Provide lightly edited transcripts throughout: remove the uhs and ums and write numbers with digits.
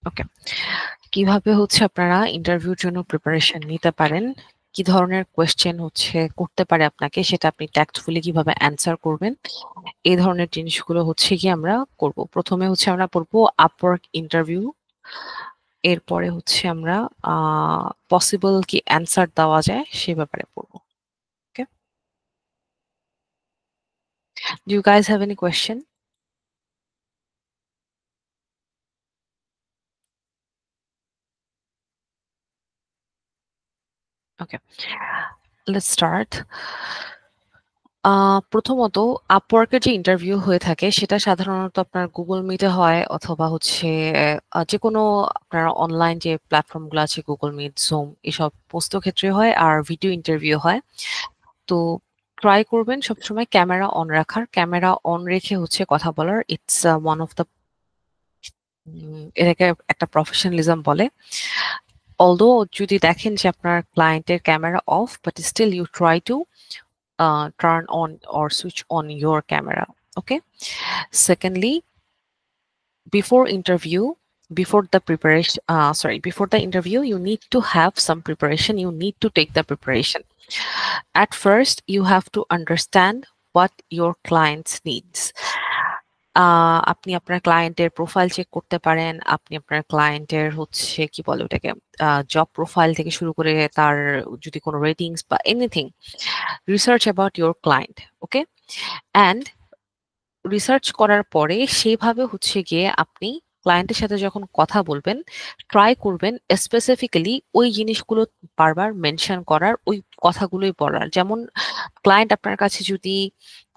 ওকে, কিভাবে হচ্ছে আপনারা ইন্টারভিউর জন্য প্রিপারেশন নিতে পারেন, কি ধরনের কোয়েশ্চেন হচ্ছে করতে পারে আপনাকে, সেটা আপনি ট্যাক্টফুলি কিভাবে অ্যান্সার করবেন, এই ধরনের জিনিসগুলো হচ্ছে কি আমরা করব। প্রথমে হচ্ছে আমরা পড়বো আপওয়ার্ক ইন্টারভিউ, এরপরে হচ্ছে আমরা পসিবল কি অ্যান্সার দেওয়া যায় সে ব্যাপারে পড়বো। Okay, do you guys have any question? Okay, let's start. প্রথমত আপওয়ার্কের যে ইন্টারভিউ হয়ে থাকে সেটা সাধারণত আপনার গুগল মিটে হয়, অথবা হচ্ছে যে কোনো আপনার অনলাইন যে প্ল্যাটফর্মগুলো আছে গুগল মিট, জুম, এসব পোস্ত ক্ষেত্রে হয়, আর ভিডিও ইন্টারভিউ হয়। তো ট্রাই করবেন সবসময় ক্যামেরা অন রাখার, ক্যামেরা অন রেখে হচ্ছে কথা বলার। ইটস ওয়ান অফ দ্য, এটাকে একটা প্রফেশনালিজম বলে। অলদো যদি দেখেন যে আপনার ক্লায়েন্টের camera off, but still you try to turn on or switch on your camera. Okay, secondly, before interview, before the preparation, before the interview, you need to have some preparation, you need to take the preparation. At first you have to understand what your clients needs. আপনি আপনার ক্লায়েন্টের profile check করতে পারেন, আপনি আপনার ক্লায়েন্টের হচ্ছে কি বলে ওটাকে, জব প্রোফাইল থেকে শুরু করে তার যদি কোনো রেটিংস বা anything, research about your client. Okay, and research করার পরে সেভাবে হচ্ছে গিয়ে আপনি ক্লায়েন্টের সাথে যখন কথা বলবেন, ট্রাই করবেন স্পেসিফিক্যালি ওই জিনিসগুলো বারবার মেনশন করার, ওই কথাগুলোই বলার। যেমন ক্লায়েন্ট আপনার কাছে যদি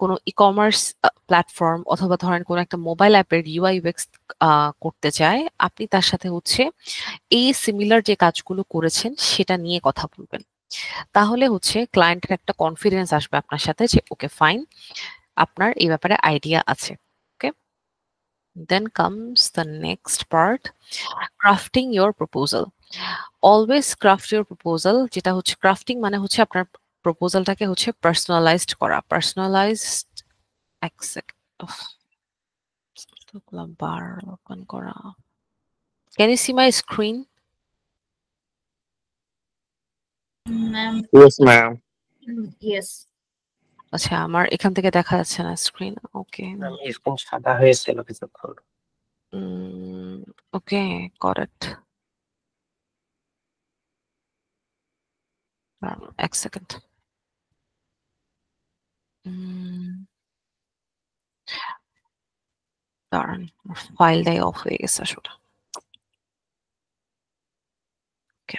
কোনো ই কমার্স প্ল্যাটফর্ম অথবা ধরেন কোনো একটা মোবাইল অ্যাপের ইউআই ইউএক্স করতে চায়, আপনি তার সাথে হচ্ছে এই সিমিলার যে কাজগুলো করেছেন সেটা নিয়ে কথা বলবেন। তাহলে হচ্ছে ক্লায়েন্টের একটা কনফিডেন্স আসবে আপনার সাথে যে ওকে ফাইন, আপনার এই ব্যাপারে আইডিয়া আছে। Okay, then comes the next part, crafting your proposal. Always craft your proposal, যেটা হচ্ছে ক্রাফটিং মানে হচ্ছে আপনার প্রপোজালটাকে হচ্ছে পার্সোনালাইজড করা। পার্সোনালাইজড, এক সেকেন্ড, বার ওপেন করা। Can you see my screen? Ma'am, Yes, ma'am. Yes আচ্ছা, আমার এখান থেকে দেখা যাচ্ছে না স্ক্রিন। ওকে, ম্যাম স্ক্রিন সাদা হয়েছিল কিছুক্ষণ। Okay, got it. এক সেকেন্ড, দাঁড়ান, ফাইলটাই অফ হয়ে গেছে আসলে। Okay,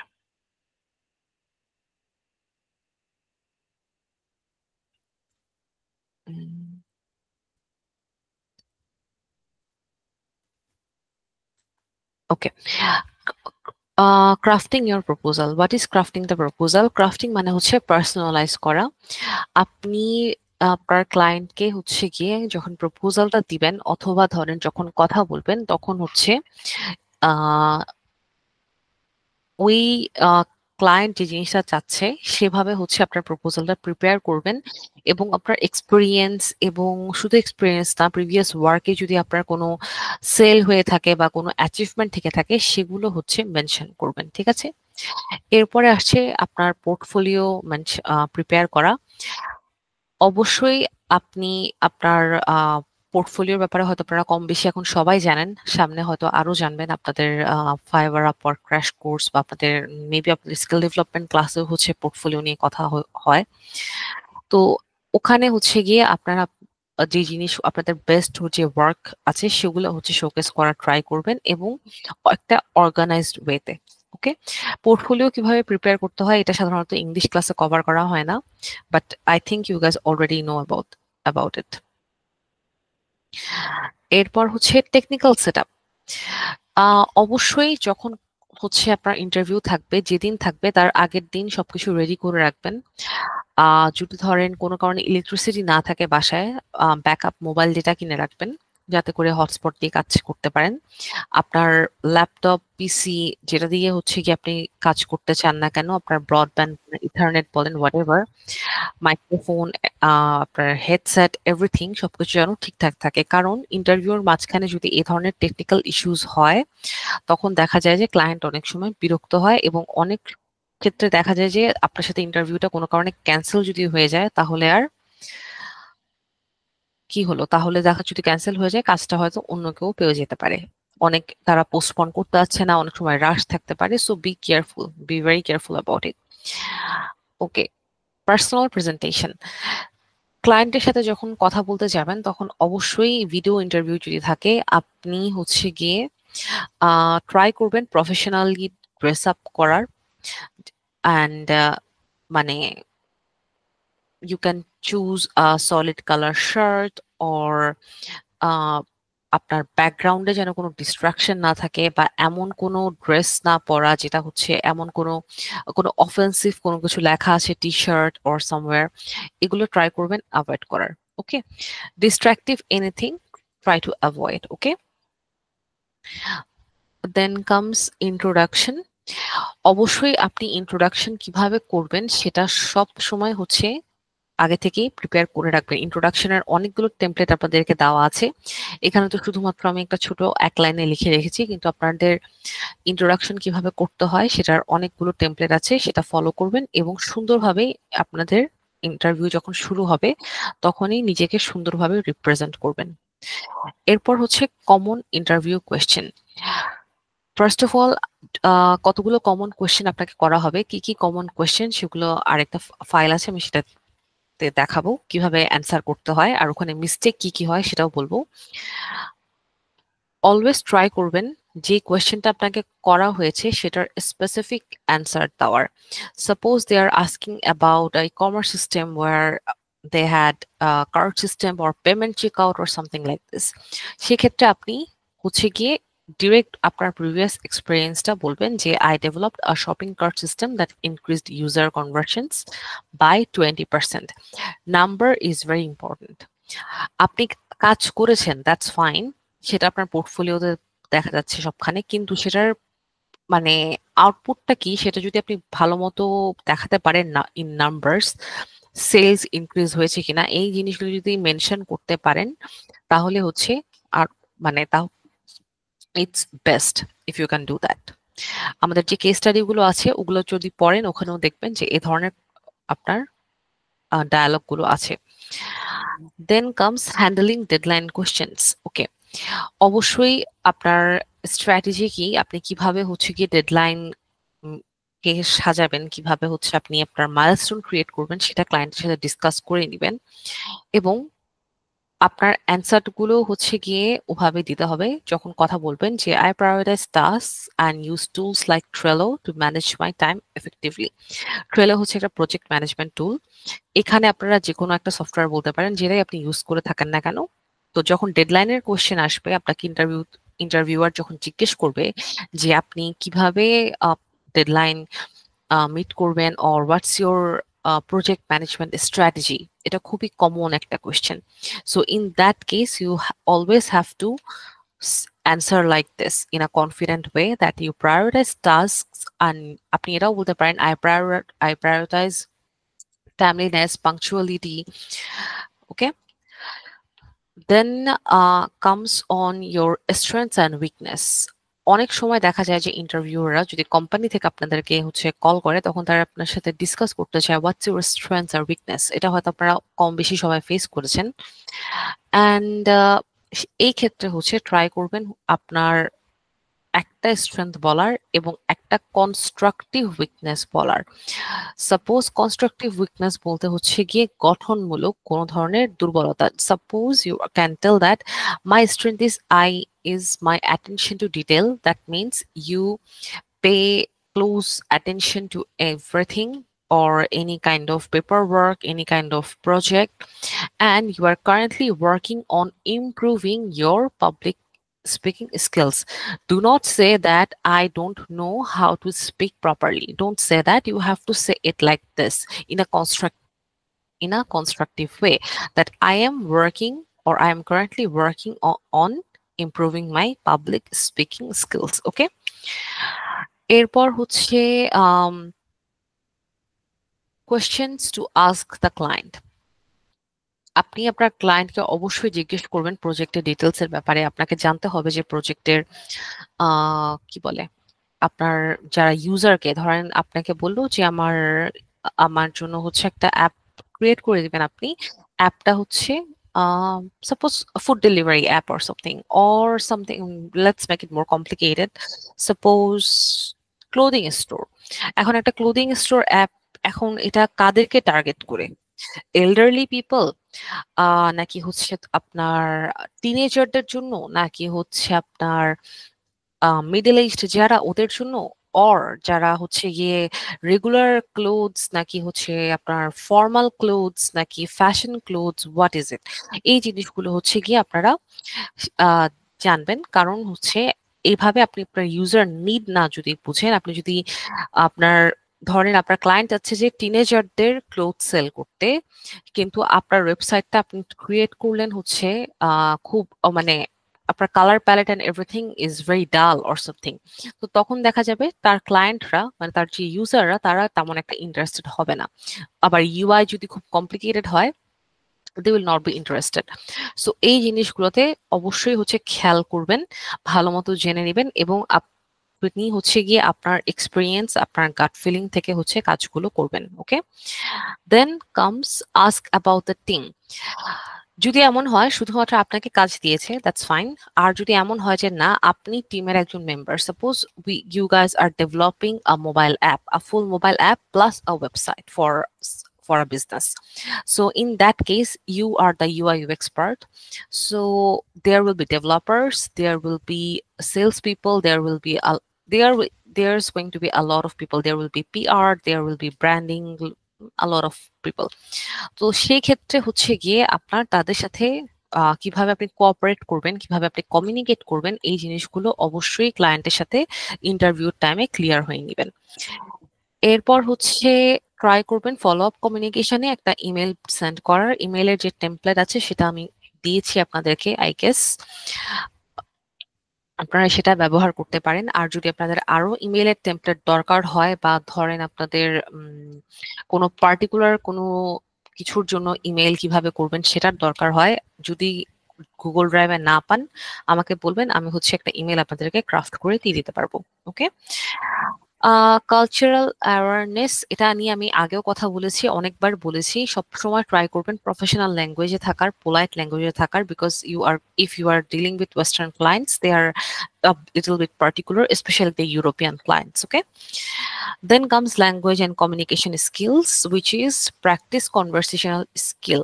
okay, crafting your proposal. What is crafting the proposal? Crafting মানে হচ্ছে পার্সোনালাইজ করা। আপনি আপনার ক্লায়েন্টকে হচ্ছে গিয়ে যখন প্রপোজালটা দিবেন অথবা ধরেন যখন কথা বলবেন, তখন হচ্ছে ওই ক্লায়েন্ট যে জিনিসটা চাচ্ছে সেভাবে হচ্ছে আপনার প্রপোজালটা প্রিপেয়ার করবেন, এবং আপনার এক্সপিরিয়েন্স, এবং শুধু এক্সপিরিয়েন্স না, প্রিভিয়াস ওয়ার্কে যদি আপনার কোনো সেল হয়ে থাকে বা কোনো অ্যাচিভমেন্ট থেকে থাকে সেগুলো হচ্ছে মেনশন করবেন। ঠিক আছে, এরপরে আসছে আপনার পোর্টফোলিও প্রিপেয়ার করা। অবশ্যই আপনি আপনার পোর্টফোলিওর ব্যাপারে হয়তো আপনারা কম বেশি এখন সবাই জানেন, সামনে হয়তো আরো জানবেন। আপনাদের ফাইবার, আপওয়ার্ক, ক্র্যাশ কোর্স বা আপনাদের মেবি আপনাদের স্কিল ডেভেলপমেন্ট ক্লাসেও হচ্ছে পোর্টফোলিও নিয়ে কথা হয়। তো ওখানে হচ্ছে গিয়ে আপনারা যে জিনিস আপনাদের বেস্ট যে ওয়ার্ক আছে সেগুলো হচ্ছে শোকেস করার ট্রাই করবেন, এবং একটা অর্গানাইজড ওয়েতে। ওকে, পোর্টফোলিও কিভাবে প্রিপেয়ার করতে হয় এটা সাধারণত ইংলিশ ক্লাসে কভার করা হয় না, but I think you guys already know about it. এরপর হচ্ছে টেকনিক্যাল সেটআপ। অবশ্যই যখন হচ্ছে আপনার ইন্টারভিউ থাকবে, যেদিন থাকবে তার আগের দিন সবকিছু রেডি করে রাখবেন। যদি ধরেন কোনো কারণে ইলেকট্রিসিটি না থাকে বাসায়, ব্যাকআপ মোবাইল ডেটা কিনে রাখবেন। যাতে করে হটস্পট দিয়ে কাজ করতে পারেন। আপনার ল্যাপটপ, পিসি যেটা দিয়ে হচ্ছে কি আপনি কাজ করতে চান না কেন, আপনার ব্রডব্যান্ড, ইথারনেট বলেন, হোয়াটএভার, মাইক্রোফোন, আপনার হেডসেট, এভরিথিং সবকিছু যেন ঠিকঠাক থাকে। কারণ ইন্টারভিউর মাঝখানে যদি এই ধরনের টেকনিক্যাল ইস্যুস হয়, তখন দেখা যায় যে ক্লায়েন্ট অনেক সময় বিরক্ত হয় এবং অনেক ক্ষেত্রে দেখা যায় যে আপনার সাথে ইন্টারভিউটা কোনো কারণে ক্যান্সেল যদি হয়ে যায়, তাহলে আর কি হলো, তাহলে দেখা যদি ক্যান্সেল হয়ে যায়, কাজটা হয়তো অন্য কেউ পেয়ে যেতে পারে। অনেক তারা পোস্টপোন করতে পারছে না, অনেক সময় রাশ থাকতে পারে। So be careful, be very careful about it. Okay, personal presentation. ক্লায়েন্টের সাথে যখন কথা বলতে যাবেন, তখন অবশ্যই ভিডিও ইন্টারভিউ যদি থাকে, আপনি হচ্ছে গিয়ে ট্রাই করবেন প্রফেশনালি ড্রেস আপ করার। অ্যান্ড মানে you can choose a solid color shirt or আপনার ব্যাকগ্রাউন্ডে যেন কোনো ডিস্ট্রাকশন না থাকে, বা এমন কোনো ড্রেস না পরা যেটা হচ্ছে এমন কোনো কোনো অফেন্সিভ কোনো কিছু লেখা আছে টি শার্ট অর সামওয়্যার, এগুলো ট্রাই করবেন অ্যাভয়েড করার। Okay, distractive anything try to avoid. Okay, then comes introduction. অবশ্যই আপনি ইন্ট্রোডাকশন কিভাবে করবেন সেটা সব সময় হচ্ছে আগে থেকেই প্রিপেয়ার করে রাখবেন। ইন্ট্রোডাকশনের অনেকগুলো টেমপ্লেট আপনাদেরকে দেওয়া আছে। এখানে তো শুধুমাত্র আমি একটা ছোট এক লাইনে লিখে রেখেছি, কিন্তু আপনাদের ইন্ট্রোডাকশন কিভাবে করতে হয় সেটার অনেকগুলো টেমপ্লেট আছে, সেটা ফলো করবেন এবং সুন্দরভাবে আপনাদের ইন্টারভিউ যখন শুরু হবে তখনই নিজেকে সুন্দরভাবে রিপ্রেজেন্ট করবেন। এরপর হচ্ছে common interview question. First of all, কতগুলো কমন কোয়েশ্চেন আপনাকে করা হবে, কি কি কমন কোয়েশ্চেন সেগুলো আরেকটা ফাইল আছে, আমি সেটা দেখাবো কিভাবে অ্যান্সার করতে হয়, আর ওখানে মিস্টেক কি কি হয় সেটাও বলবো। অলওয়েজ ট্রাই করবেন যে কোয়েশ্চেনটা আপনাকে করা হয়েছে সেটার স্পেসিফিক অ্যান্সার দেওয়ার। Suppose they are asking about a commerce system where they had card system or payment checkout or something like this, সেক্ষেত্রে আপনি হচ্ছে গিয়ে ডিরেক্ট আপনার প্রিভিয়াস এক্সপিরিয়েন্সটা বলবেন যে I developed a shopping cart system that increased user conversions by 20%। Number is very important. আপনি কাজ করেছেন, দ্যাটস ফাইন, সেটা আপনার পোর্টফোলিওতে দেখা যাচ্ছে সবখানে, কিন্তু সেটার মানে আউটপুটটা কি সেটা যদি আপনি ভালো মতো দেখাতে পারেন না, ইন নাম্বারস, সেলস ইনক্রিজ হয়েছে কিনা, এই জিনিসগুলো যদি মেনশন করতে পারেন, তাহলে হচ্ছে আর মানে তাও it's best if you can do that. আমাদের যে কেস স্টাডি গুলো আছে ওগুলো যদি পড়েন, ওখানেও দেখবেন যে এই ধরনের আপনার ডায়ালগ গুলো আছে। Then comes handling deadline questions. Okay, অবশ্যই আপনার স্ট্র্যাটেজি কি, আপনি কিভাবে হচ্ছে কি ডেডলাইন কে সাজাবেন, কিভাবে হচ্ছে আপনি আপনার মাইলস্টোন ক্রিয়েট করবেন, সেটা ক্লায়েন্টের সাথে ডিসকাস করে নেবেন এবং আপনার অ্যান্সার গুলো হচ্ছে গিয়ে ওভাবে দিতে হবে যখন কথা বলবেন যে I prioritise task and use tools like Trello to manage my time effectively. Trello হচ্ছে একটা প্রজেক্ট ম্যানেজমেন্ট টুল। এখানে আপনারা যে কোনো একটা সফটওয়্যার বলতে পারেন যেটাই আপনি ইউজ করে থাকেন না কেন। তো যখন ডেডলাইনের কোয়েশ্চেন আসবে, আপনাকে ইন্টারভিউয়ার যখন জিজ্ঞেস করবে যে আপনি কিভাবে ডেডলাইন মিট করবেন or what's your project management strategy, এটা খুবই কমন একটা question. So in that case you always have to answer like this in a confident way that you prioritize tasks, and আপনি এটাও বলতে পারেন I prioritize timeliness, punctuality. Okay, then comes on your strengths and weakness. অনেক সময় দেখা যায় যে ইন্টারভিউরা যদি কোম্পানি থেকে আপনাদেরকে হচ্ছে কল করে, তখন তারা আপনার সাথে ডিসকাস করতে চায় হোয়াটস ইউর স্ট্রেংথস আর উইকনেস। এটা হয়তো আপনারা কম বেশি সবাই ফেস করেছেন। অ্যান্ড এই ক্ষেত্রে হচ্ছে ট্রাই করবেন আপনার একটা স্ট্রেংথ বলার এবং একটা কনস্ট্রাকটিভ উইকনেস বলার। সাপোজ কনস্ট্রাকটিভ উইকনেস বলতে হচ্ছে গিয়ে গঠনমূলক কোনো ধরনের দুর্বলতা। Suppose you can tell that my strength is my attention to detail. That means you pay close attention to everything or any kind of paperwork, any kind of project, and you are currently working on improving your public speaking skills. Do not say that I don't know how to speak properly. Don't say that. You have to say it like this in a constructive way, that I am working or I am currently working on improving my public speaking skills. ওকে, এরপর হচ্ছে questions to ask the client. আপনি আপনার ক্লায়েন্টকে অবশ্যই জিজ্ঞেস করবেন প্রজেক্টের details এর ব্যাপারে। আপনাকে জানতে হবে যে প্রজেক্টের কি বলে আপনার যারা ইউজারকে, ধরেন আপনাকে বললো যে আমার জন্য হচ্ছে একটা অ্যাপ ক্রিয়েট করে দিবেন আপনি। অ্যাপটা হচ্ছে suppose a food delivery app or something, let's make it more complicated, suppose clothing store। এখন একটা ক্লোদিং স্টোর অ্যাপ, এখন এটা কাদেরকে টার্গেট করে? এল্ডারলি পিপল, নাকি হচ্ছে আপনার টিনেজারদের জন্য, নাকি হচ্ছে আপনার মিডল এজড যারা ওদের জন্য, অর যারা হচ্ছে গিয়ে রেগুলার ক্লোথস, নাকি হচ্ছে আপনার ফর্মাল ক্লোথস, নাকি ফ্যাশন ক্লোথস, হোয়াট ইজ ইট? এই জিনিসগুলো হচ্ছে গিয়ে আপনারা জানবেন। কারণ হচ্ছে এইভাবে আপনি আপনার ইউজার নিড না যদি বুঝেন, আপনি যদি ধরেন আপনার ক্লায়েন্ট আছে যে টিনেজারদের ক্লোথ সেল করতে, কিন্তু আপনার ওয়েবসাইটটা আপনি ক্রিয়েট করলেন হচ্ছে খুব মানে আপনার colour palette and everything is very dull or something, তো তখন দেখা যাবে তার ক্লায়েন্টরা মানে তার যে ইউজাররা তারা তেমন একটা ইন্টারেস্টেড হবে না। আবার ইউআই যদি খুব কমপ্লিকেটেড হয়, they will not be interested. So এই জিনিসগুলোতে অবশ্যই হচ্ছে খেয়াল করবেন, ভালো মতো জেনে নেবেন, এবং আপনি হচ্ছে গিয়ে আপনার এক্সপিরিয়েন্স, আপনার গাট ফিলিং থেকে হচ্ছে কাজগুলো করবেন। Okay, then comes ask about the team. যদি এমন হয় শুধুমাত্র আপনাকে কাজ দিয়েছে, দ্যাটস ফাইন। আর যদি এমন হয় যে না, আপনি টিমের একজন member, suppose you guys are developing a mobile app, a full mobile app plus a website for a business. So in that case, you are the UI UX expert. So there will be developers, there will be salespeople, there's going to be a lot of people. There will be PR, there will be branding, a lot of people. তো সেই ক্ষেত্রে হচ্ছে গিয়ে আপনার তাদের সাথে কিভাবে আপনি কোঅপারেট করবেন, কিভাবে আপনি কমিউনিকেট করবেন, এই জিনিসগুলো অবশ্যই ক্লায়েন্টের সাথে ইন্টারভিউর টাইমে ক্লিয়ার হয়ে নেবেন। এরপর হচ্ছে ট্রাই করবেন ফলো আপ কমিউনিকেশনে একটা ইমেল সেন্ড করার। ইমেলের যে টেমপ্লেট আছে সেটা আমি দিয়েছি আপনাদেরকে, আই গেস আপনারা সেটা ব্যবহার করতে পারেন। আর যদি আপনাদের আরো ইমেলের টেমপ্লেট দরকার হয়, বা ধরেন আপনাদের কোনো পার্টিকুলার কোনো কিছুর জন্য ইমেল কিভাবে করবেন সেটার দরকার হয়, যদি গুগল ড্রাইভে না পান আমাকে বলবেন, আমি হচ্ছে একটা ইমেল আপনাদেরকে ক্রাফট করে দিয়ে দিতে পারবো। ওকে, কালচারাল অ্যাওয়ারনেস, এটা নিয়ে আমি আগেও কথা বলেছি, অনেকবার বলেছি, সবসময় ট্রাই করবেন প্রফেশনাল ল্যাঙ্গুয়েজে থাকার, পোলাইট ল্যাঙ্গুয়েজে থাকার, because if you are dealing with Western clients, they are a little bit particular, especially the European clients. Okay, then comes language and communication skills, which is practice conversational skill.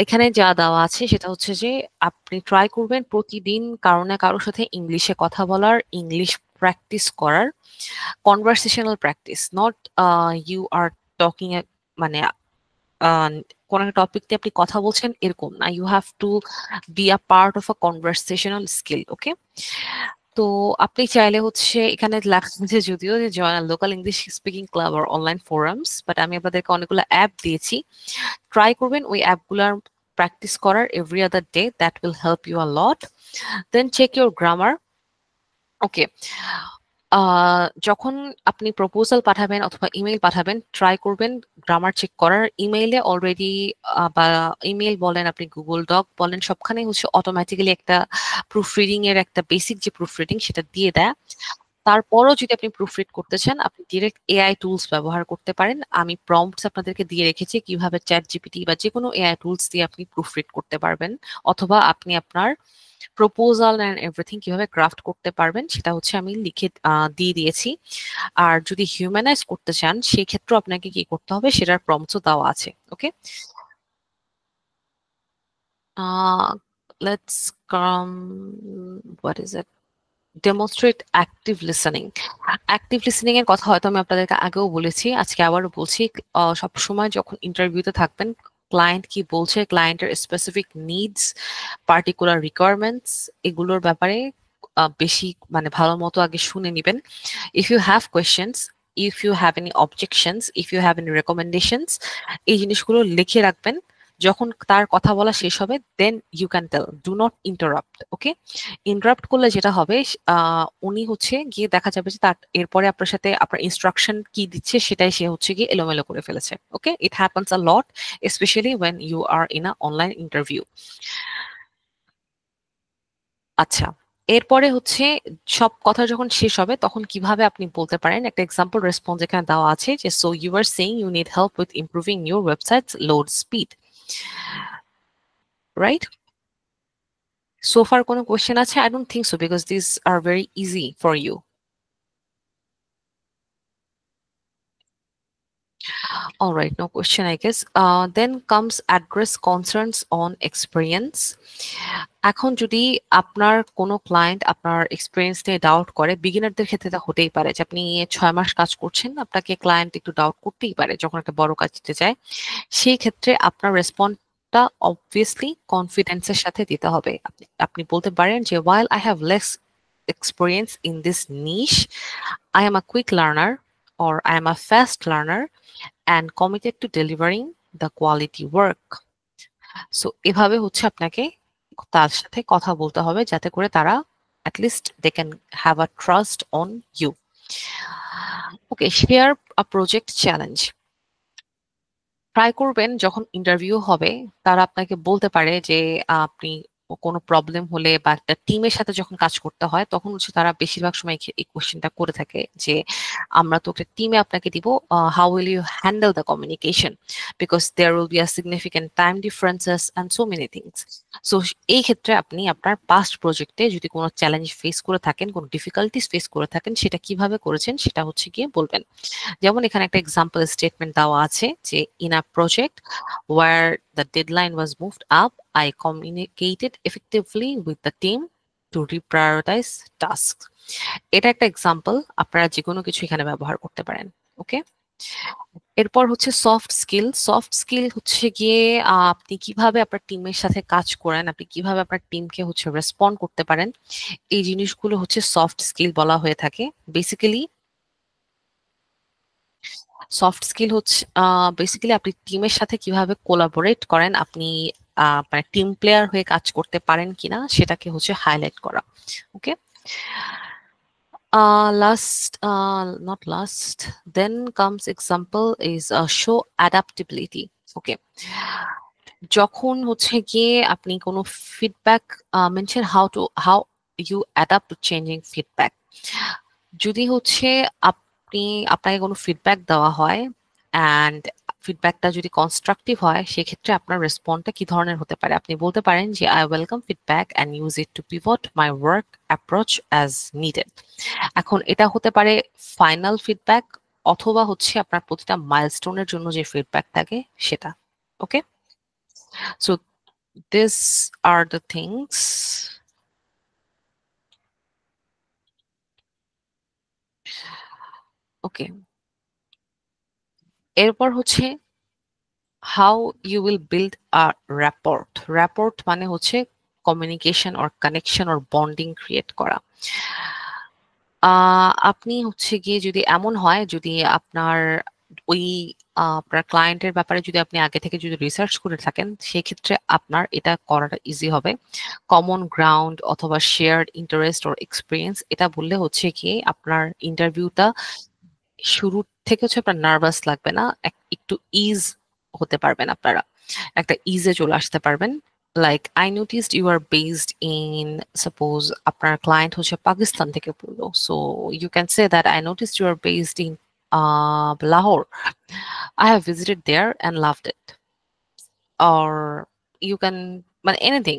এখানে যা দেওয়া আছে সেটা হচ্ছে যে আপনি ট্রাই করবেন প্রতিদিন কারো না কারোর সাথে ইংলিশে কথা বলার, ইংলিশ প্র্যাকটিস করার, conversational practice, not you are talking, মানে কোন একটা টপিক নিয়ে আপনি কথা বলছেন এরকম না, you have to be a part of a conversational skill. Okay, তো আপনি চাইলে হচ্ছে এখানে লেখা আছে যদিও যে join local English speaking club আর অনলাইন ফোরামস, বাট আমি আপনাদেরকে অনেকগুলো অ্যাপ দিয়েছি, ট্রাই করবেন ওই অ্যাপগুলার প্র্যাকটিস করার every other day, that will help you a lot. Then check your grammar. Okay, যখন আপনি প্রপোজাল পাঠাবেন অথবা ইমেল পাঠাবেন, ট্রাই করবেন গ্রামার চেক করার। ইমেইলে অলরেডি বা ইমেল বলেন, আপনি গুগল ডক বলেন, সবখানে হচ্ছে অটোমেটিক্যালি একটা প্রুফ রিডিং এর একটা বেসিক যে প্রুফ রিডিং সেটা দিয়ে দেয়। তারপরও যদি আপনি প্রুফ রিড করতে চান, আপনি ডিরেক্ট এআই টুলস ব্যবহার করতে পারেন। আমি প্রম্পটস আপনাদেরকে দিয়ে রেখেছি কিভাবে চ্যাট জিপিটি বা যে কোনো এআই টুলস দিয়ে আপনি প্রুফ রিড করতে পারবেন, অথবা আপনি আপনার প্রপোজাল এন্ড এভরিথিং কিভাবে ক্রাফট করতে পারবেন সেটা হচ্ছে আমি লিখে দিয়ে দিয়েছি। আর যদি হিউম্যানাইজ করতে চান সেই ক্ষেত্রে আপনাকে কি করতে হবে সেটার প্রম্পটসও দেওয়া আছে। Okay, let's come, what is it, demonstrate active listening. Active listening এর কথা হয়তো আমি আপনাদেরকে আগেও বলেছি, আজকে আবারও বলছি, সবসময় যখন ইন্টারভিউতে থাকবেন, ক্লায়েন্ট কি বলছে, ক্লায়েন্টের স্পেসিফিক নিডস, পার্টিকুলার রিকোয়ারমেন্টস, এগুলোর ব্যাপারে বেশি মানে ভালো মতো আগে শুনে নেবেন। If you have questions, if you have any objections, if you have any recommendations, এই জিনিসগুলো লিখে রাখবেন। যখন তার কথা বলা শেষ হবে then you can tell, do not interrupt. Okay, interrupt করলে যেটা হবে উনি হচ্ছে গিয়ে দেখা যাবে যে তার এরপরে আপনার সাথে আপনার ইনস্ট্রাকশন কি দিচ্ছে সেটাই সে হচ্ছে গিয়ে এলোমেলো করে ফেলেছে। Okay, it happens a lot specially when you are in a online interview. আচ্ছা, এরপরে হচ্ছে সব কথা যখন শেষ হবে তখন কিভাবে আপনি বলতে পারেন, একটা এক্সাম্পল রেসপন্স এখানে দেওয়া আছে যে so you are saying you need help with improving your websites load speed, right? So far কোনো কোয়েশ্চেন আছে? I don't think so because these are very easy for you. All right, no question, I guess. Then comes address concerns on experience. এখন যদি আপনার কোনো client আপনার experience নিয়ে doubt করে, বিগিনারদের ক্ষেত্রে তা হতেই পারে যে আপনি 6 মাস কাজ করছেন, আপনাকে ক্লায়েন্ট একটু ডাউট করতেই পারে যখন একটা বড় কাজ দিতে চায়। সেই ক্ষেত্রে আপনার রেসপন্সটা অবভিয়াসলি কনফিডেন্সের সাথে দিতে হবে। আপনি বলতে পারেন যে while I have less experience in this niche, I am a quick learner or I am a fast learner and committed to delivering the quality work. So এভাবে হচ্ছে আপনাকে তার সাথে কথা বলতে হবে যাতে করে তারা at least they can have a trust on you. Okay, share a project challenge. Try করবেন যখন ইন্টারভিউ হবে তারা আপনাকে বলতে পারে যে আপনি কোনো প্রবলেম হলে বা একটা টিমের সাথে যখন কাজ করতে হয় তখন হচ্ছে তারা বেশিরভাগ সময় এই কোশ্চেনটা করে থাকে যে আমরা তো একটা টিমে আপনাকে দিব, how will you handle the communication because there will be a significant time differences and so many things. So এই ক্ষেত্রে আপনি আপনার পাস্ট প্রজেক্টে যদি কোনো চ্যালেঞ্জ ফেস করে থাকেন, কোনো ডিফিকাল্টিস ফেস করে থাকেন, সেটা কিভাবে করেছেন সেটা হচ্ছে গিয়ে বলবেন। যেমন এখানে একটা এক্সাম্পল স্টেটমেন্ট দেওয়া আছে যে in a project where the deadline was moved up, I communicated effectively with the team to reprioritize tasks. এটা একটা এক্সাম্পল, আপনারা যে কোনো কিছু এখানে ব্যবহার করতে পারেন। ওকে, এরপর হচ্ছে সফট স্কিল। সফট স্কিল হচ্ছে গিয়ে আপনি কিভাবে আপনার টিমের সাথে কাজ করেন, আপনি কিভাবে আপনার টিমকে হচ্ছে রেসপন্ড করতে পারেন, এই জিনিসগুলো হচ্ছে সফট স্কিল বলা হয়ে থাকে। বেসিক্যালি সফট স্কিল হচ্ছে বেসিক্যালি আপনি টিমের সাথে কিভাবে কোলাবোরেট করেন, আপনি মানে টিম প্লেয়ার হয়ে কাজ করতে পারেন কিনা সেটাকে হচ্ছে হাইলাইট করা। ওকে, not last, then comes example is show adaptability. ওকে, যখন হচ্ছে গিয়ে আপনি কোনো feedback mention how you adapt to changing feedback. যদি হচ্ছে আপনাকে কোনো ফিডব্যাক দেওয়া হয় অ্যান্ড ফিডব্যাকটা যদি কনস্ট্রাকটিভ হয় সেক্ষেত্রে আপনার রেসপন্সটা কি ধরনের হতে পারে, আপনি বলতে পারেন যে I welcome feedback and use it to pivot my work approach as needed. এখন এটা হতে পারে ফাইনাল ফিডব্যাক অথবা হচ্ছে আপনার প্রতিটা মাইলস্টোনের জন্য যে ফিডব্যাক থাকে সেটা। Okay, so this are the things. Okay, এরপর হচ্ছে how you will build a rapport. Rapport মানে হচ্ছে communication or connection or bonding create করা। আপনি হচ্ছে গিয়ে যদি এমন হয় যদি আপনার ওই আপনার ক্লায়েন্টের ব্যাপারে যদি আপনি আগে থেকে যদি রিসার্চ করে থাকেন সেক্ষেত্রে আপনার এটা করাটা ইজি হবে। কমন গ্রাউন্ড অথবা শেয়ার্ড ইন্টারেস্ট অর এক্সপিরিয়েন্স এটা বললে হচ্ছে কি আপনার ইন্টারভিউটা শুরু থেকে হচ্ছে আপনার নার্ভাস লাগবে না, একটু ইজ হতে পারবেন, আপনারা একটা ইজে চলে আসতে পারবেন। Like I noticed you are based in, suppose আপনার ক্লায়েন্ট হচ্ছে পাকিস্তান থেকে বললো, so you can say that I noticed you are based in Lahore, I have visited there and loved it. Or you can, মানে এনিথিং,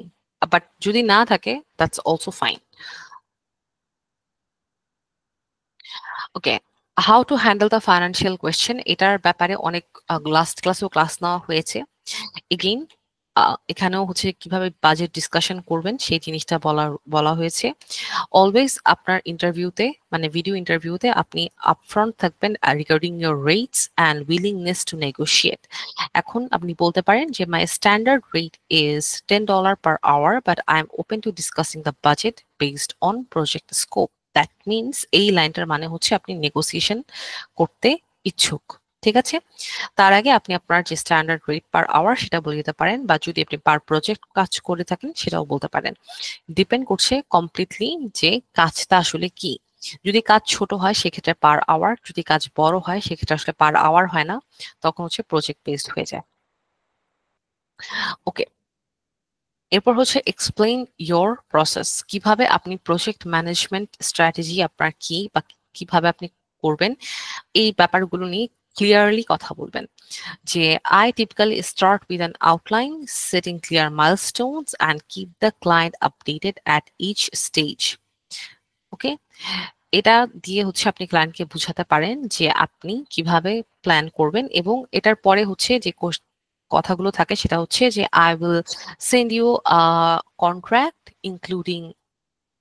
বাট যদি না থাকে that's also fine. Okay, how to handle the financial question, এটার ব্যাপারে অনেক last ক্লাসেও class নেওয়া হয়েছে। এগেইন এখানেও হচ্ছে কিভাবে বাজেট ডিসকাশন করবেন সেই জিনিসটা বলা হয়েছে। অলওয়েজ আপনার ইন্টারভিউতে মানে ভিডিও ইন্টারভিউতে আপনি আপফ্রন্ট থাকবেন regarding your rates and willingness to negotiate. এখন আপনি বলতে পারেন যে my standard rate is $10 per hour but I am open to discussing the budget based on project scope. That means এই লাইনটার মানে হচ্ছে আপনি নেগোসিয়েশন করতে ইচ্ছুক। ঠিক আছে? তার আগে আপনি আপনার যে স্ট্যান্ডার্ড রেট পার আওয়ার সেটা বলে দিতে পারেন, বা যদি আপনি পার প্রজেক্ট কাজ করে থাকেন সেটাও বলতে পারেন। ডিপেন্ড করছে কমপ্লিটলি যে কাজটা আসলে কি। যদি কাজ ছোট হয় সেক্ষেত্রে পার আওয়ার, যদি কাজ বড় হয় সেক্ষেত্রে আসলে পার আওয়ার হয় না, তখন হচ্ছে প্রজেক্ট বেসড হয়ে যায়। ওকে, এরপর হচ্ছে এক্সপ্লেইন ইয়োর প্রসেস। কিভাবে আপনি প্রজেক্ট ম্যানেজমেন্ট স্ট্র্যাটেজি আপনার কি, বা কিভাবে আপনি করবেন, এই ব্যাপারগুলো নিয়ে ক্লিয়ারলি কথা বলবেন। যে I typically start with an outline, setting clear milestones and keep the client updated at each stage. ওকে, এটা দিয়ে হচ্ছে আপনি ক্লায়েন্টকে বুঝাতে পারেন যে আপনি কিভাবে প্ল্যান করবেন, এবং এটার পরে হচ্ছে যে কথাগুলো থাকে সেটা হচ্ছে যে I will send you a contract including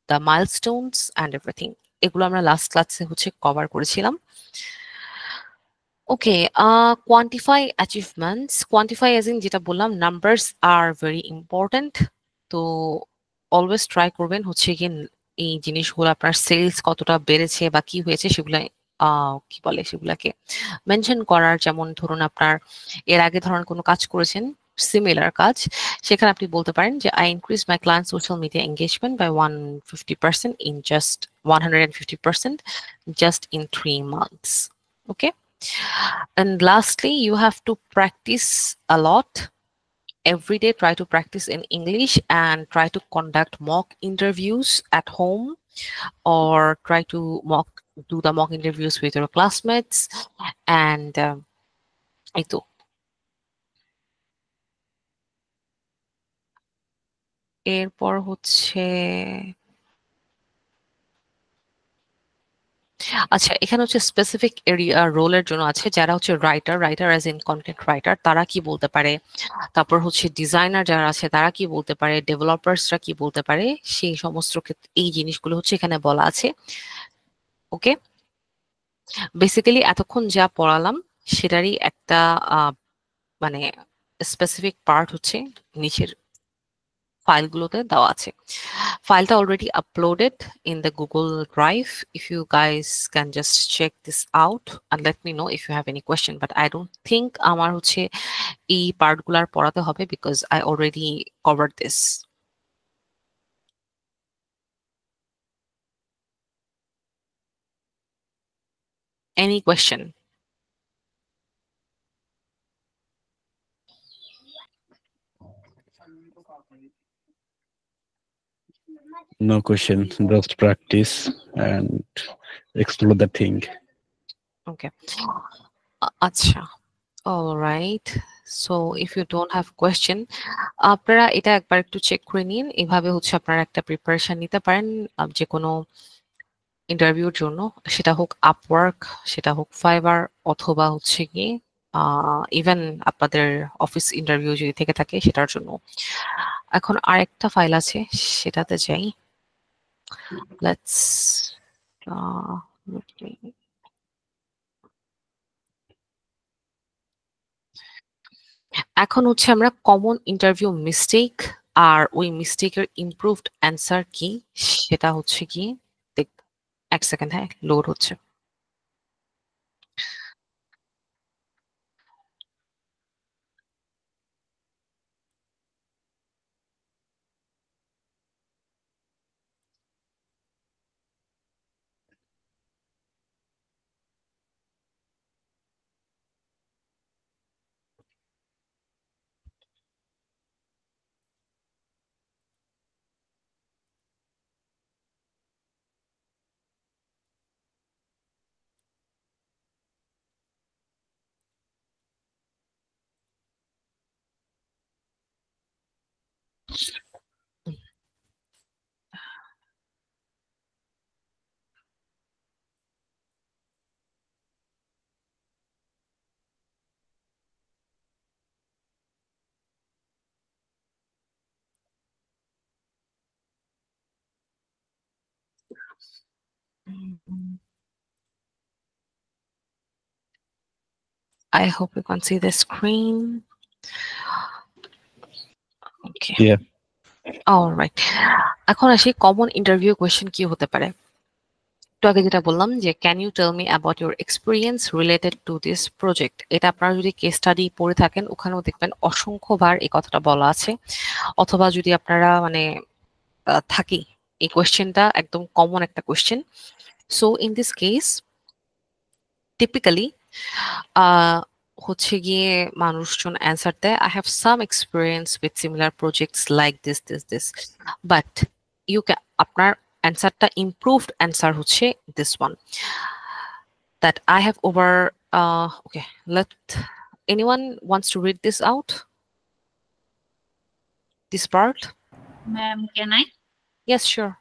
the milestones and everything. এগুলো আমরা লাস্ট ক্লাসে হচ্ছে কভার করেছিলাম। Okay, quantify achievements. Quantify as in যেটা বললাম, নাম্বারস আর ভেরি ইম্পর্ট্যান্ট। তো অলওয়েজ ট্রাই করবেন হচ্ছে গিয়ে এই জিনিসগুলো আপনার সেলস কতটা বেড়েছে বা কি হয়েছে সেগুলো কি বলে সেগুলাকে মেনশন করার। যেমন ধরুন আপনার এর আগে ধরুন কোনো কাজ করেছেন, সিমিলার কাজ, সেখানে আপনি বলতে পারেন যে I increase my client social media engagement by 150% in just 150% just in 3 months. Okay, and lastly, you have to practice a lot. Every day, try to practice in English and try to conduct mock interviews at home, or try to do the mock interviews with your classmates. And এই তো। এরপর হচ্ছে আচ্ছা, এখানে হচ্ছে specific area রোলের জন্য আছে, যারা হচ্ছে writer as in content writer, তারা কি বলতে পারে, তারপর হচ্ছে ডিজাইনার যারা আছে তারা কি বলতে পারে, ডেভেলপার্সরা কি বলতে পারে, সেই সমস্ত ক্ষেত্রে এই জিনিসগুলো হচ্ছে এখানে বলা আছে। ওকে, বেসিক্যালি এতক্ষণ যা পড়ালাম সেটারই একটা মানে স্পেসিফিক পার্ট হচ্ছে নিচের ফাইলগুলোতে দেওয়া আছে। ফাইলটা already uploaded in the Google Drive. If you guys can just check this out and let me know if you have any question, but I don't think আমার হচ্ছে এই পার্টগুলার পড়াতে হবে because I already covered this. Any question? No question, just practice and explore the thing. Okay. আচ্ছা, all right. So if you don't have question, আপনারা এটা একবার একটু চেক করে নিন। এভাবে হচ্ছে আপনারা একটা প্রিপারেশন নিতে পারেন যে কোনো ইন্টারভিউর জন্য, সেটা হোক আপওয়ার্ক, সেটা হোক ফাইবার, অথবা হচ্ছে কি ইভেন আপনাদের অফিস ইন্টারভিউ যদি থেকে থাকে সেটার জন্য। এখন আরেকটা ফাইল আছে সেটাতে যাই। লেটস এখন হচ্ছে আমরা কমন ইন্টারভিউ মিস্টেক আর ওই মিস্টেকের ইমপ্রুভড অ্যান্সার কি সেটা হচ্ছে কি দেখব। এক সেকেন্ড, হ্যাঁ, লোড হচ্ছে। I hope you can see the screen. Okay. Yeah. All right. এখন আসি কমন ইন্টারভিউ কোয়েশ্চেন কি হতে পারে। একটু আগে যেটা বললাম যে can you tell me about your experience related to this project, এটা আপনারা যদি কেস স্টাডি পড়ে থাকেন ওখানেও দেখবেন অসংখ্যবার এই কথাটা বলা আছে, অথবা যদি আপনারা মানে থাকি এই কোয়েশ্চেনটা একদম কমন একটা question. So in this case typically হচ্ছে গিয়ে মানুষজন অ্যান্সার দেয় I have some experience with similar projects like this but you can, আপনার অ্যান্সারটা ইমপ্রুভড অ্যান্সার হচ্ছে this one, that I have over okay, let anyone wants to read this out, this part? Ma'am, can I? Yes, sure.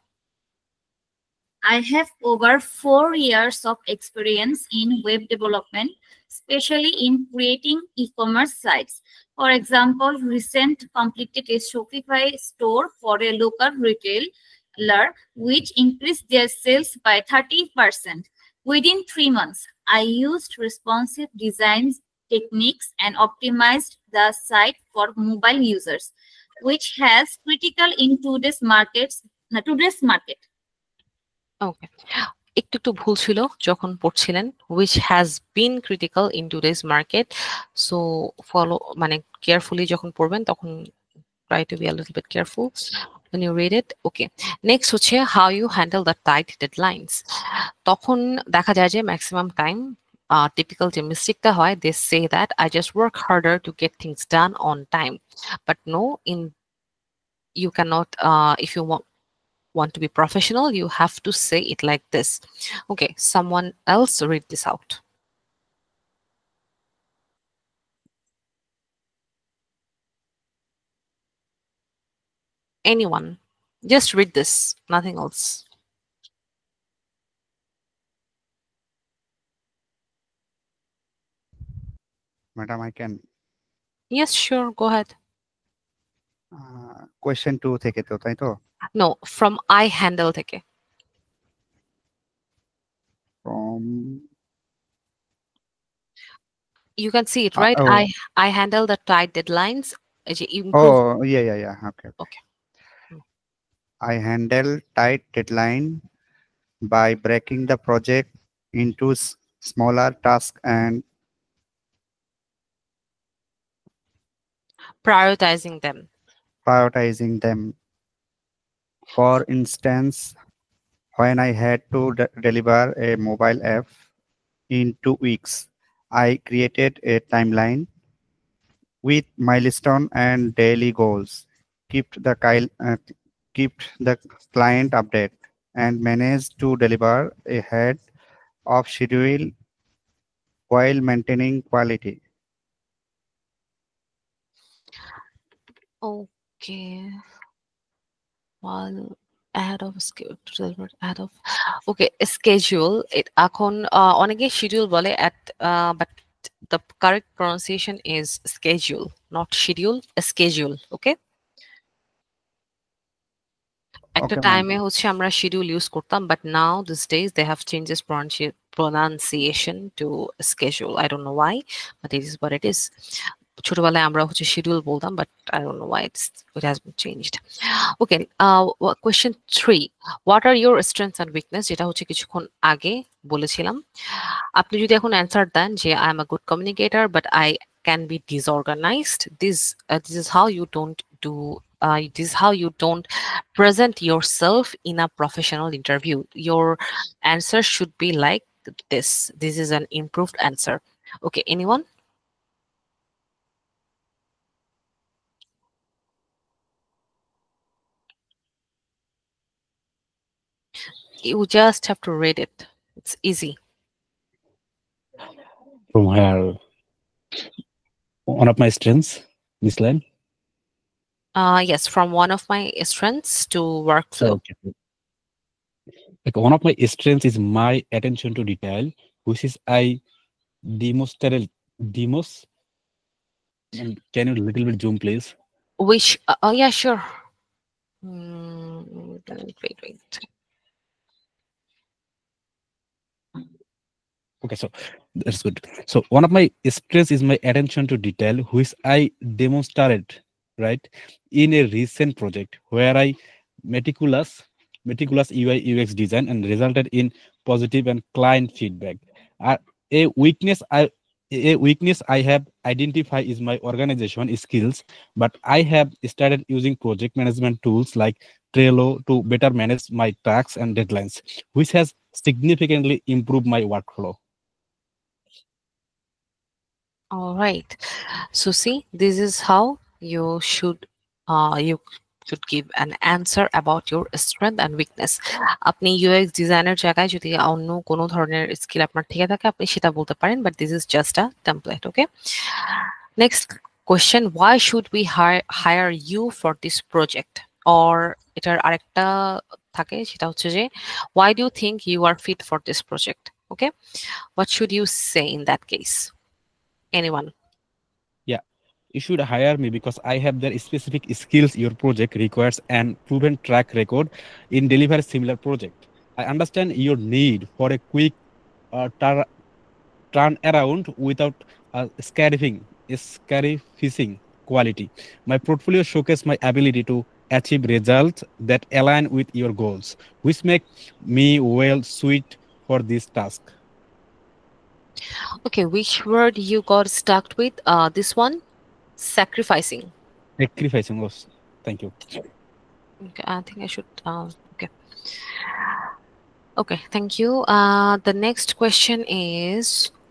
I have over 4 years of experience in web development, especially in creating e-commerce sites. For example, recent completed a Shopify store for a local retailer, which increased their sales by 30%. Within 3 months, I used responsive design techniques and optimized the site for mobile users, which has critical in today's market. Okay, একটু ভুল ছিল যখন পড়ছিলেন, which has been critical in today's market. So follow মানে carefully যখন পড়বেন তখন try to be a little bit careful when you read it. Okay, next হচ্ছে how you handle the tight deadlines. তখন দেখা যায় যে maximum time typical যে মিস্টেকটা হয়, they say that I just work harder to get things done on time, but no, you cannot if you want to be professional, you have to say it like this. Okay, someone else read this out. Anyone, just read this, nothing else. Madam, I can. Yes, sure, go ahead. Question 2 থেকে তো, তাই তো? No, from I handle থেকে. From You can see it, right? oh. I handle the tight deadlines. Oh, yeah. Okay. Okay. I handle tight deadline by breaking the project into smaller tasks and Prioritizing them. For instance, when I had to deliver a mobile app in 2 weeks, I created a timeline with milestone and daily goals, kept the client update, and managed to deliver ahead of schedule while maintaining quality. Okay. While ahead of okay, schedule it এখন অনেকে schedule বলে but the correct pronunciation is schedule, not schedule, schedule. Okay, একটা টাইমে হচ্ছে আমরা schedule use করতাম, but now this days they have changes pronunciation to schedule. I don't know why, but it is what it is. ছোটবেলায় আমরা হচ্ছে schedule বলতাম, but I don't know why it has been changed. Okay, question 3, what are your strengths and weakness, যেটা হচ্ছে কিছুক্ষণ আগে বলেছিলাম। আপনি যদি এখন অ্যান্সার দেন যে I am a good communicator but I can be disorganized, this is how you don't do this is how you don't present yourself in a professional interview. Your answer should be like this. This is an improved answer. Okay, anyone? You just have to read it. It's easy. From where? One of my strengths, this line? Yes, from one of my strengths to workflow. Okay. Like one of my strengths is my attention to detail, which is I demos. And can you little bit zoom, please? Which yeah, sure. Wait. Okay, so that's good. So one of my strengths is my attention to detail, which I demonstrated right in a recent project where I meticulous meticulous UI UX design and resulted in positive and client feedback. A weakness I have identified is my organization skills, but I have started using project management tools like Trello to better manage my tasks and deadlines, which has significantly improved my workflow. All right. So see, this is how you should give an answer about your strength and weakness. আপনি UX ডিজাইনের জায়গায় যদি অন্য কোনো ধরনের skill আপনার থেকে থাকে আপনি সেটা বলতে পারেন, but this is just a template. Okay. Next question, why should we hire you for this project? Or এটার আরেকটা থাকে সেটা হচ্ছে যে why do you think you are fit for this project? Okay. What should you say in that case? Anyone? You should hire me because I have the specific skills your project requires and proven track record in delivering similar project. I understand your need for a quick turnaround without sacrificing quality. My portfolio showcases my ability to achieve results that align with your goals, which make me well suited for this task. Okay, which word you got stuck with? This one? Sacrificing. Was, thank you. Okay, I think I should okay, thank you. The next question is,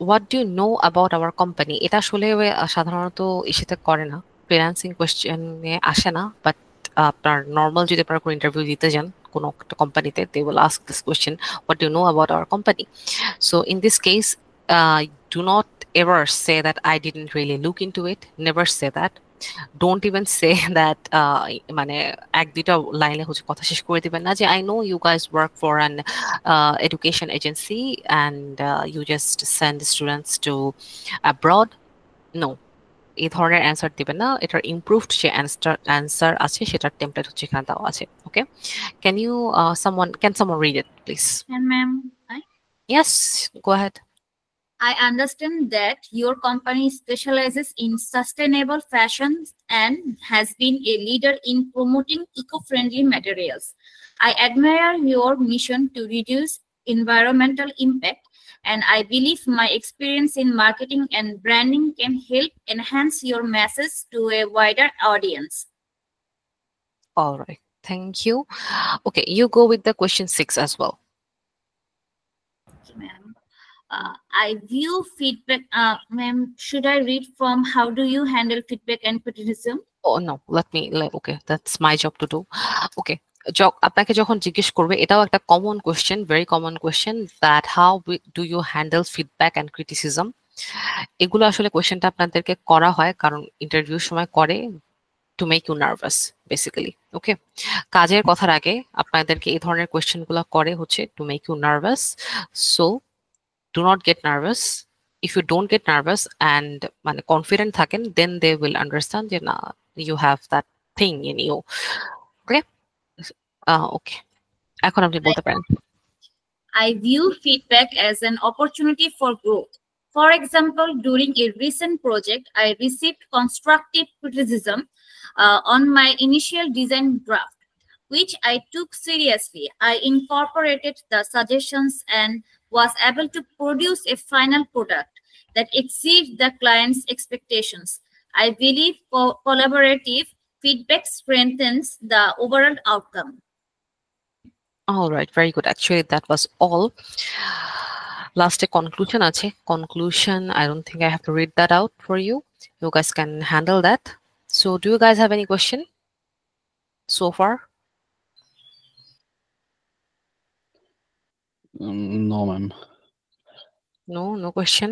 what do you know about our company? এটা আসলে সাধারণত ইসেতে করে না, freelancing কোয়েশ্চেনে আসে না, but আপনার normal যদি আপনারা কোনো ইন্টারভিউ দিতে যান কোনো একটা কোম্পানিতে, they will ask this question, what do you know about our company? So in this case, do not ever say that I didn't really look into it. Never say that. Don't even say that মানে এক দুইটা লাইনে হচ্ছে কথা শেষ করে দিবেন না যে I know you guys work for an education agency and you just send students to abroad. No, এই ধরনের অ্যান্সার দিবেন না। এটার ইমপ্রুভড যে অ্যান্সার আছে সেটার টেমপ্লেট হচ্ছে এখানে দেওয়া আছে। ওকে, can someone read it please? And ma'am, Yes, go ahead. I understand that your company specializes in sustainable fashion and has been a leader in promoting eco-friendly materials. I admire your mission to reduce environmental impact, and I believe my experience in marketing and branding can help enhance your message to a wider audience. All right, thank you. Okay, you go with the question 6 as well. Okay, ma'am. I view feedback. Ma'am, should I read from how do you handle feedback and criticism? Oh no, okay, that's my job to do. Okay, আপনাকে যখন জিজ্ঞেস করবে, এটাও একটা common question, very common question, that how do you handle feedback and criticism. এগুলো আসলে কোয়েশ্চেনটা আপনাদেরকে করা হয় কারণ ইন্টারভিউর সময় করে to make you nervous basically. Okay, কাজের কথার আগে আপনাদেরকে এই ধরনের কোয়েশ্চেনগুলো করে হচ্ছে to make you nervous. So do not get nervous. If you don't get nervous and confident thaken, then they will understand that you have that thing in you. Okay. Okay. এখন আপনি বলতে পারেন। I view feedback as an opportunity for growth. For example, during a recent project, I received constructive criticism on my initial design draft, which I took seriously. I incorporated the suggestions and was able to produce a final product that exceeds the client's expectations. I believe collaborative feedback strengthens the overall outcome. All right, very good. Actually, that was all. Last conclusion ache. Conclusion, I don't think I have to read that out for you. You guys can handle that. So do you guys have any question so far? No, ma'am. No question.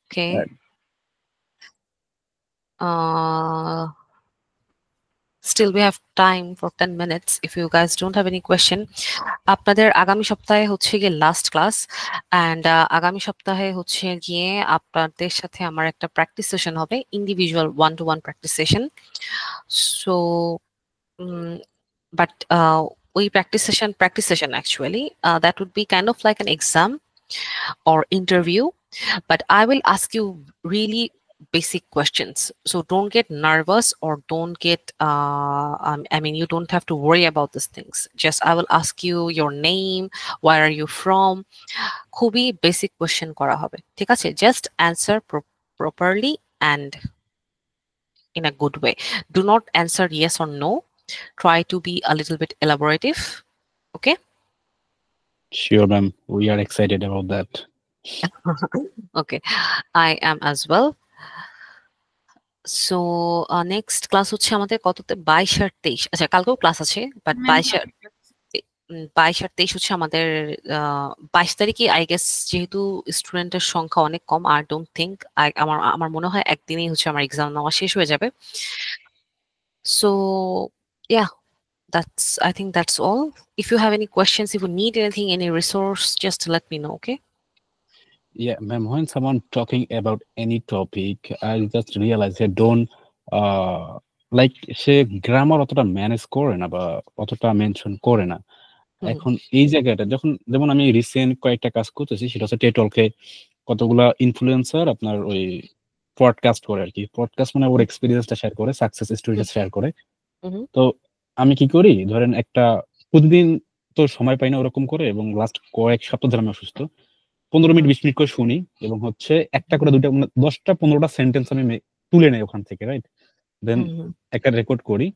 Okay. Still we have time for 10 minutes. If you guys don't have any question, আপনাদের আগামী সপ্তাহে হচ্ছে গিয়ে last class, and আগামী সপ্তাহে হচ্ছে গিয়ে আপনাদের সাথে আমার একটা প্র্যাকটিস সেশন হবে, individual 1-to-1 practice session. So but we practice session actually that would be kind of like an exam or interview, but I will ask you really basic questions. So don't get nervous or don't get, I mean, you don't have to worry about these things. Just I will ask you your name, where are you from, খুবই basic question করা হবে, ঠিক আছে? Just answer properly and in a good way. Do not answer yes or no. Try to be a little bit elaborative. Okay? Sure, ma'am. We are excited about that. Okay, I am as well. So next class হচ্ছে আমাদের কততে 22 আর 23, আচ্ছা কালকেও class আছে, but 22 আর 23 হচ্ছে আমাদের 22 তারিখে I guess, যেহেতু স্টুডেন্টের সংখ্যা অনেক কম, আই ডোন্ট থিঙ্ক, আমার মনে হয় একদিনেই হচ্ছে আমার এক্সাম নেওয়া শেষ হয়ে যাবে। So yeah, I think that's all. If you have any questions, if you need anything, any resource, just let me know, okay? Yeah, ma'am, when someone talking about any topic, I just realize they don't like say grammar অতটা manage করে না বা অতটা mention করে না। এখন এই জায়গাটা যখন, যেমন আমি রিসেন্ট কয়েকটা কাজ করতেছি, সেটা হচ্ছে টেটলকে কতগুলা ইনফ্লুয়েন্সার আপনার ওই পডকাস্ট করে আর কি। পডকাস্ট মানে ওর এক্সপেরিয়েন্সটা শেয়ার করে, সাকসেস স্টোরিটা শেয়ার করে। তো আমি কি করি, ধরেন একটা প্রতিদিন তো সময় পাই না ওরকম করে, এবং লাস্ট কয়েক সপ্তাহ ধরে আমি অসুস্থ, 15 মিনিট 20 মিনিট করে শুনি, এবং হচ্ছে একটা করে 2টা 10টা 15টা সেন্টেন্স আমি তুলে নেই ওখান থেকে, রাইট? দেন একটা রেকর্ড করি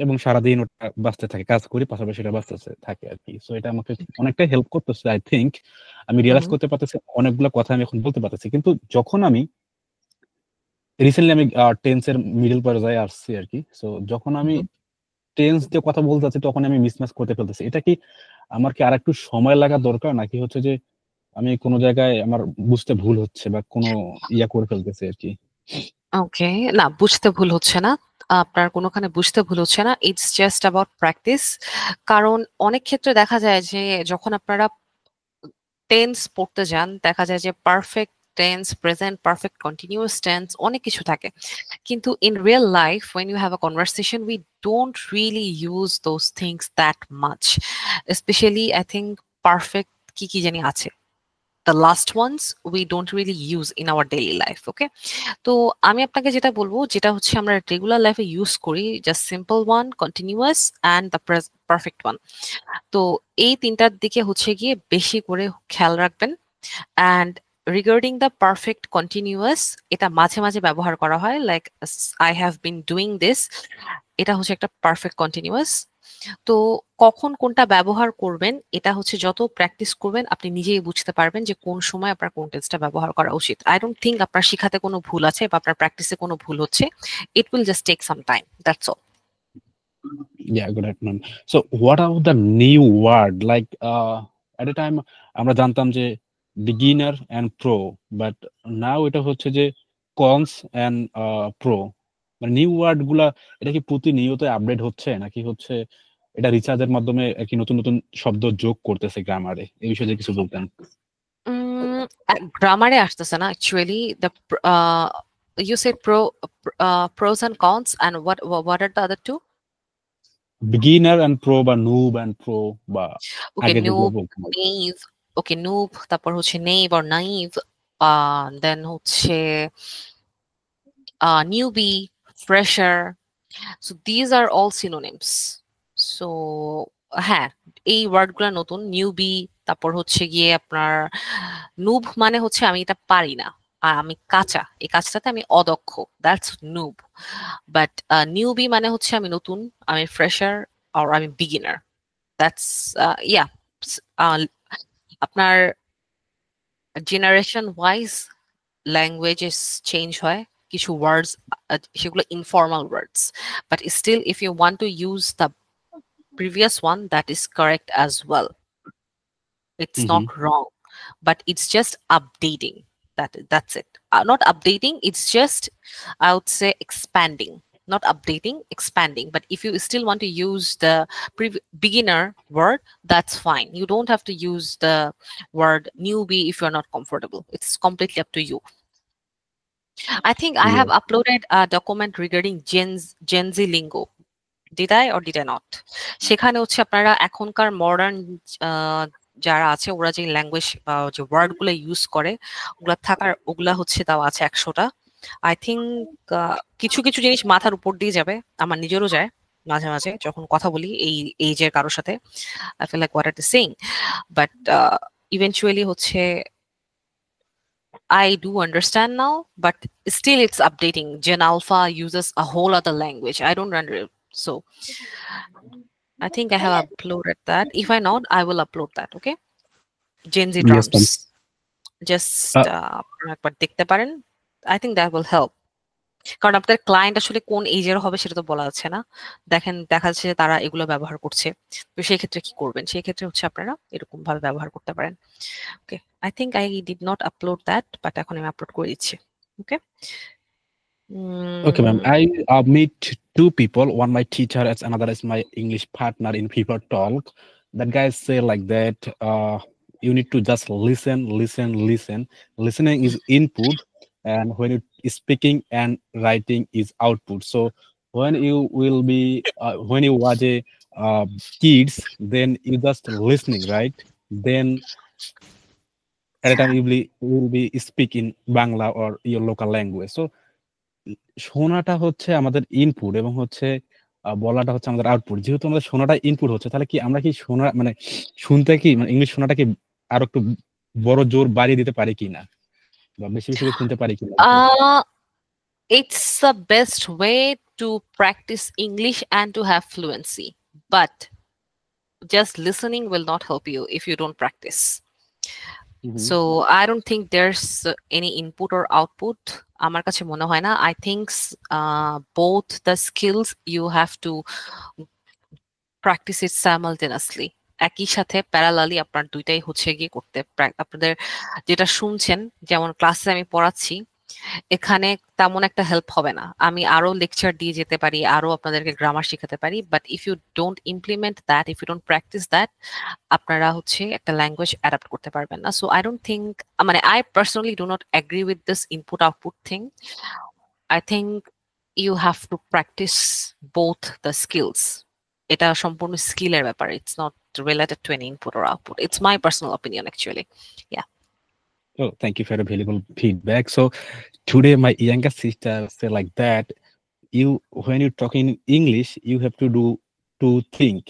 এবং সারাদিন ওটা বাঁচতে থাকে, কাজ করি পাশাপাশি এটা বাঁচতে থাকে আর কি। সো এটা আমাকে অনেকটা হেল্প করতেছে। আই থিঙ্ক আমি রিয়েলাইজ করতে পারতেছি অনেকগুলো কথা আমি এখন বলতে পারতেছি, কিন্তু যখন আমি রিসেন্টলি আমি টেন্সের মিডল পর্যায়ে আসছি আর কি। সো যখন আমি টেন্স দিয়ে কথা বলতে যাচ্ছি তখন আমি মিসম্যাচ করতে ফেলতেছি। এটা কি আমার কি আরেকটু সময় লাগা দরকার, নাকি হচ্ছে যে আমি কোনো জায়গায় আমার বুঝতে ভুল হচ্ছে বা কোনো ইয়া করে ফেলতেছে আর কি? ওকে, না বুঝতে ভুল হচ্ছে না, আপনার কোনোখানে বুঝতে ভুল হচ্ছে না, ইটস জাস্ট অ্যাবাউট প্র্যাকটিস। কারণ অনেক ক্ষেত্রে দেখা যায় যে যখন আপনারা টেন্স পড়তে যান, দেখা যায় যে perfect tense, present perfect, continuous tense, অনেক কিছু থাকে, কিন্তু in real life when you have a conversation we don't really use those things that much, especially I think perfect কি জানি আছে, the last ones we don't really use in our daily life. Okay, তো আমি আপনাকে যেটা বলবো, যেটা হচ্ছে আমরা রেগুলার লাইফে ইউজ করি, just simple one, continuous and the perfect one. তো এই তিনটার দিকে হচ্ছে গিয়ে বেশি করে খেয়াল রাখবেন। And regarding the perfect continuous, এটা মাঝে মাঝে ব্যবহার করা হয়, like I have been doing this, এটা হচ্ছে একটা পারফেক্ট কন্টিনিউয়াস। তো কখন কোনটা ব্যবহার করবেন, এটা হচ্ছে যত প্র্যাকটিস করবেন আপনি নিজেই বুঝতে পারবেন যে কোন সময় আপনার কোন টেন্সটা ব্যবহার করা উচিত। আই ডোন্ট থিঙ্ক আপনার শিখাতে কোনো ভুল আছে বা আপনার প্র্যাকটিসে কোনো ভুল হচ্ছে। It will just take some time, that's all. Yeah, good afternoon. So what about the new word? Like at a time আমরা জানতাম যে beginner and pro, but now এটা হচ্ছে যে cons and pro, মানে নিউ ওয়ার্ড গুলা এটা কি প্রতিনিয়ত আপডেট হচ্ছে, নাকি হচ্ছে এটা রিসার্চের মাধ্যমে কি নতুন নতুন শব্দ যোগ করতেছে গ্রামারে? এই বিষয়ে কিছু বলতেন। গ্রামারে আসতেছে না actually, the you said pros and cons, and what are the other two? Beginner and pro বা noob and pro বা Okay, আগে যেগুলো noob, বলতাম। naive, okay, noob, তারপর হচ্ছে naive or naive, then হচ্ছে newbie, fresher. So these are all synonyms. So হ্যাঁ, এই ওয়ার্ডগুলো নতুন, নিউবি, তারপর হচ্ছে গিয়ে আপনার নুব মানে হচ্ছে আমি এটা পারি না, আমি কাঁচা, এই কাজটাতে আমি অদক্ষ, দ্যাটস নুব। বাট নিউবি মানে হচ্ছে আমি নতুন, আমি ফ্রেশার আর আমি বিগিনার, দ্যাটস ইয়া। আপনার জেনারেশন ওয়াইজ ল্যাঙ্গুয়েজেস চেঞ্জ হয়, কিছু ওয়ার্ডস সেগুলো informal words, but still if you want to use the previous one, that is correct as well. It's not wrong, but it's just updating. That's it. Not updating, it's just, I would say, expanding. Not updating, expanding. But if you still want to use the beginner word, that's fine. You don't have to use the word newbie if you're not comfortable. It's completely up to you. I think I have uploaded a document regarding Gen Z lingo. Did I or did I not? সেখানে হচ্ছে আপনারা এখনকার modern যারা আছে ওরা যে language যে ওয়ার্ডগুলো ইউজ করে ওগুলা হচ্ছে তাও আছে 100টা। আই থিঙ্ক কিছু কিছু জিনিস মাথার উপর দিয়ে যাবে, আমার নিজেরও যায় মাঝে মাঝে যখন কথা বলি এই এইজের কারোর সাথে। I feel like what are is saying, but eventually হচ্ছে I do understand now, but still it's updating. Gen Alpha uses a whole other language. I don't understand. So I think I have uploaded that. If I not, I will upload that. Okay. Gen Z Yes, drums. ma'am. Just একবার দেখতে পারেন। I think that will help. কারণ আপনাদের client আসলে কোন এজের হবে সেটা তো বলা যাচ্ছে না। দেখা যাচ্ছে যে তারা এগুলো ব্যবহার করছে, তো সেই ক্ষেত্রে কি করবেন? সেই ক্ষেত্রে হচ্ছে আপনারা এরকম ভাবে ব্যবহার করতে পারেন। Okay, I think I did not upload that, but এখন আমি আপলোড করে দিচ্ছি। ওকে। Okay, ma'am. I meet two people. One my teacher, as another is my English partner in People Talk. That guys say like that. You need to just listen. Listening is input, and when you speaking and writing is output. So when you will be when you watch a kids, then you just listening, right? Then at a time you will be speak in Bangla or your local language. So শোনাটা হচ্ছে আমাদের input এবং হচ্ছে বলাটা হচ্ছে আমাদের output. যেহেতু আমাদের শোনাটা ইনপুট হচ্ছে, তাহলে কি আমরা কি শোনা মানে শুনতে কি মানে ইংলিশ শোনাটা কি আরো একটু বড় জোর বাড়িয়ে দিতে পারি কিনা বা বেশি বেশি শুনতে পারি কিনা? It's the best way to practice English and to have fluency, but just listening will not help you if you don't practice. So I don't think there's any input or output. আমার কাছে মনে হয় না। I think both the skills you have to practice it simultaneously. একই সাথে parallelly আপনার দুইটাই হচ্ছে গিয়ে করতে। আপনাদের যেটা শুনছেন, যেমন ক্লাসে আমি পড়াচ্ছি, এখানে তেমন একটা হেল্প হবে না। আমি আরো লেকচার দিয়ে যেতে পারি, আরো আপনাদেরকে গ্রামার শেখাতে পারি, but if you don't implement that, if you don't practise that, আপনারা হচ্ছে একটা ল্যাঙ্গুয়েজ অ্যাডাপ্ট করতে পারবেন না। সো আই ডোন্ট থিঙ্ক, মানে I personally do not agree with this input output thing. I think you have to practise both the skills. এটা সম্পূর্ণ স্কিলের ব্যাপার। It's not related to any input or output. It's my personal opinion, actually. Yeah. Oh, thank you for the valuable feedback. So today my younger sister said like that, when you talk in English, you have to think.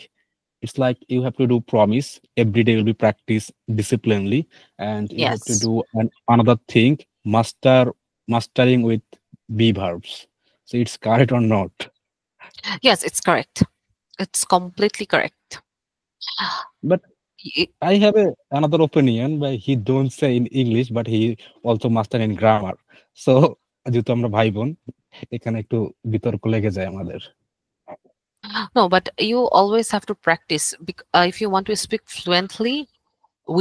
It's like you have to do promise. Every day will be practice disciplinedly, and you have to do another thing, mastering with be verbs. So it's correct or not? Yes, it's correct. It's completely correct. But I have another opinion, but he don't say in English, but he also master in grammar. So যেহেতু আমরা ভাই বোন, এখানে একটু বিতর্ক লেগে যায় আমাদের। No, but you always have to practice. If you want to speak fluently,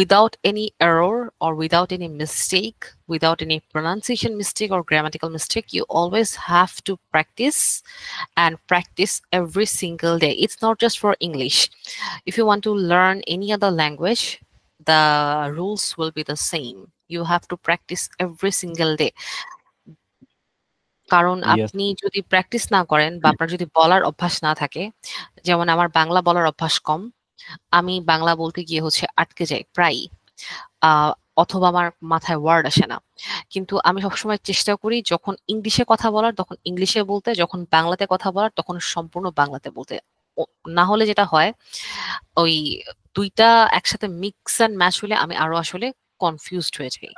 without any error or without any mistake, without any pronunciation mistake or grammatical mistake, you always have to practice and practice every single day. It's not just for English. If you want to learn any other language, the rules will be the same. You have to practice every single day. কারণ আপনি যদি practice না করেন বা আপনার যদি বলার অভ্যাস না থাকে, যেমন আমার বাংলা বলার অভ্যাস কম, আমি বাংলা বলতে গিয়ে হচ্ছে আটকে যাই প্রায়, অথবা আমার মাথায় ওয়ার্ড আসে না। কিন্তু আমি সবসময় চেষ্টা করি যখন ইংলিশে কথা বলার তখন ইংলিশে বলতে, যখন বাংলাতে কথা বলার তখন সম্পূর্ণ বাংলাতে বলতে। না হলে যেটা হয়, ওই দুইটা একসাথে মিক্স অ্যান্ড ম্যাচ হলে আমি আরো আসলে কনফিউজড হয়ে যাই।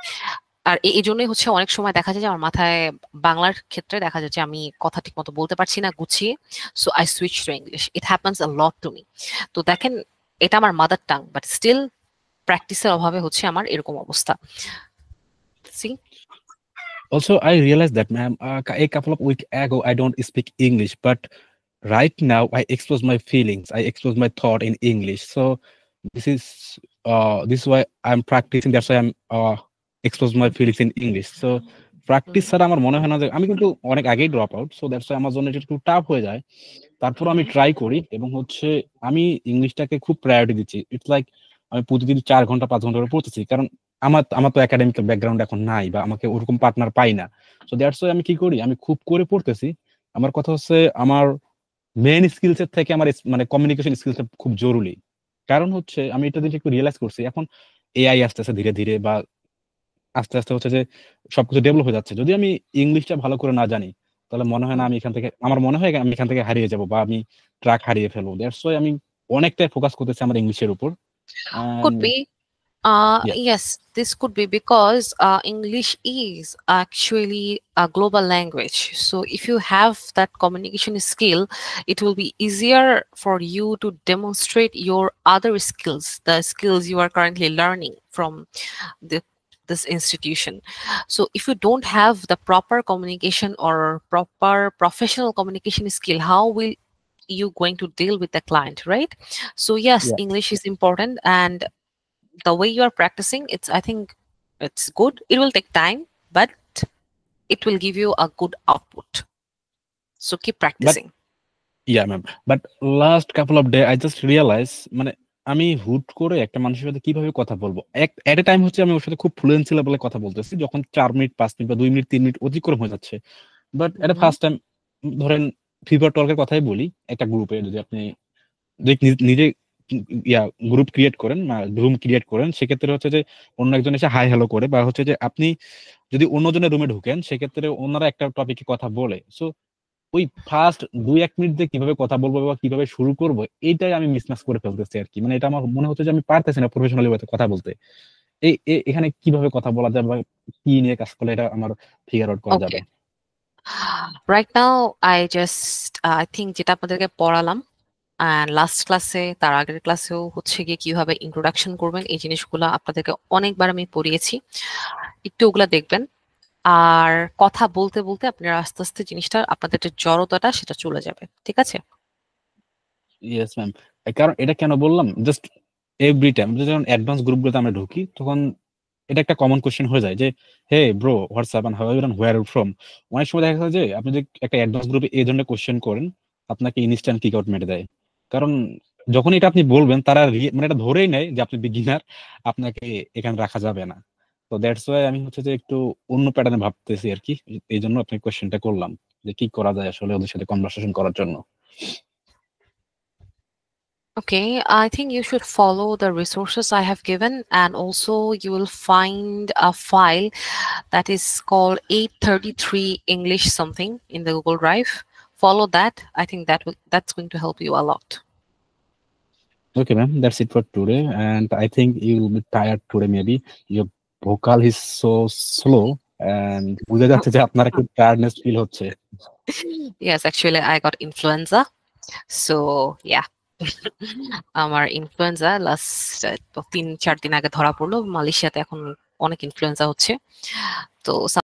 আর এই জন্যই হচ্ছে অনেক সময় দেখা যায় যে আমার মাথায় বাংলার ক্ষেত্রে দেখা যায় যে আমি কথা ঠিক মতো বলতে পারছি না গুছিয়ে, so I switch to English. It happens a lot to me. তো দেখেন, এটা আমার মাদার টাং, বাট স্টিল প্র্যাকটিসের অভাবে হচ্ছে আমার এরকম অবস্থা। See? Also, I realized that, ma'am, a couple of weeks ago, I don't speak English, but right now I expose my feelings. I expose my thought in English. So this is why I'm practicing. That's why I'm expose my feelings in English. So practice ছাড়া আমার মনে হয় না যে, আমি কিন্তু অনেক আগেই drop out, so that's why আমার জন্য এটা একটু টাফ হয়ে যায়। তারপর আমি ট্রাই করি এবং হচ্ছে আমি ইংলিশটাকে খুব প্রায়োরিটি দিচ্ছি। ইটস লাইক আমি প্রতিদিন 4 ঘন্টা 5 ঘন্টা করে পড়তেছি, কারণ আমার তো একাডেমিক ব্যাকগ্রাউন্ড এখন নাই বা আমাকে ওরকম পার্টনার পাই না। সো দ্যাটস ওয়াই আমি কি করি, আমি খুব করে পড়তেছি। আমার কথা হচ্ছে আমার মেইন স্কিলসের থেকে আমার মানে কমিউনিকেশন স্কিলসটা খুব জরুরি। কারণ হচ্ছে আমি এটা জিনিস একটু রিয়েলাইজ করছি, এখন এআই আসতেছে ধীরে ধীরে, বা আস্তে আস্তে হচ্ছে যে সবকিছু ডেভেলপ হয়ে যাচ্ছে। যদি আমি ইংলিশটা ভালো করে না জানি তাহলে মনে হয় না আমি এখান থেকে, আমার মনে হয় আমি এখান থেকে হারিয়ে যাব বা আমি ট্র্যাক হারিয়ে ফেলবো। দ্যাটস ওয়াই আমি অনেকটাই ফোকাস করতেছি আমার ইংলিশের উপর। Could be. Yeah. Yes, this could be because English is actually a global language. So if you have that communication skill, it will be easier for you to demonstrate your other skills, the skills you are currently learning from this institution. So if you don't have the proper communication or proper professional communication skill, how will you going to deal with the client, right? So yes, Yeah. English is important, and the way you are practicing, I think it's good. It will take time, but it will give you a good output. So keep practicing. Yeah, ma'am. But last couple of days I just realized মানে আমি হুট করে একটা মানুষের সাথে কিভাবে কথা বলবো, এট এ টাইম হচ্ছে আমি ওর সাথে খুব ফ্লুয়েন্সি লেভেলে কথা বলতেছি, যখন 4 মিনিট 5 মিনিট বা 2 মিনিট 3 মিনিট অতিক্রম হয়ে যাচ্ছে। বাট এটা ফার্স্ট টাইম ধরেন ফিভার টকের কথাই বলি, একটা গ্রুপে যদি আপনি নিজে গ্রুপ ক্রিয়েট করেন, রুম ক্রিয়েট করেন, সেক্ষেত্রে হচ্ছে যে অন্য একজন এসে হাই হ্যালো করে, বা হচ্ছে যে আপনি যদি অন্যজনের রুমে ঢুকেন সেক্ষেত্রে ওনারা একটা টপিকে কথা বলে, সো ওই ফার্স্ট 2-1 মিনিট দিয়ে কিভাবে কথা বলবো বা কিভাবে শুরু করবো এইটাই আমি মিসম্যাচ করে ফেলতেছি আর কি। মানে এটা আমার মনে হচ্ছে যে আমি পারতেছি না প্রফেশনালি কথা বলতে। এখানে কিভাবে কথা বলা যাবে বা কি নিয়ে কাজ করলে এটা আমার ফিগার আউট করা যাবে? Right now I think যেটা আপনাদেরকে পড়ালাম লাস্ট ক্লাসে, তার আগের ক্লাসেও হচ্ছে গিয়ে কিভাবে ইন্ট্রোডাকশন করবেন, এই জিনিসগুলো আপনাদেরকে অনেকবার আমি পড়িয়েছি। একটু ওগুলা দেখবেন, আর কথা বলতে বলতে আপনারা আস্তে আস্তে জিনিসটা, আপনাদের যে জড়তাটা সেটা চলে যাবে। ঠিক আছে? Yes ma'am. কারণ এটা কেন বললাম, জাস্ট এভরি টাইম যখন অ্যাডভান্স গ্রুপগুলোতে আমরা ঢুকি তখন এটা একটা কমন কোশ্চেন হয়ে যায় যে hey bro WhatsApp and how are you and where are you from. অনেক সময় দেখা যায় যে আপনি যদি একটা অ্যাডভান্স গ্রুপে এই ধরনের কোশ্চেন করেন আপনাকে ইনস্ট্যান্ট কিক আউট মেরে দেয়। কারণ যখন এটা আপনি বলবেন তারা মানে এটা ধরেই নেয় যে আপনি বিগিনার, আপনাকে এখানে রাখা যাবে না। তো দ্যাটস ওয়াই আমি হচ্ছে যে একটু অন্য প্যাটার্নে ভাবতেছি আর কি, এই জন্য আপনি কোশ্চেনটা করলাম যে কি করা যায় আসলে ওদের সাথে কনভারসেশন করার জন্য। Okay, I think you should follow the resources I have given, and also you will find a file that is called 833 English something in the Google Drive. Follow that. I think that's going to help you a lot. Okay, ma'am, that's it for today. And I think you will be tired today, maybe. Your vocal is so slow, and বুঝা যাচ্ছে যে আপনার একটু tiredness feel হচ্ছে। Yes, actually I got influenza. So yeah. আমার influenza last 3-4 দিন আগে ধরা পড়লো। মালয়েশিয়াতে এখন অনেক ইনফ্লুয়েঞ্জা হচ্ছে। তো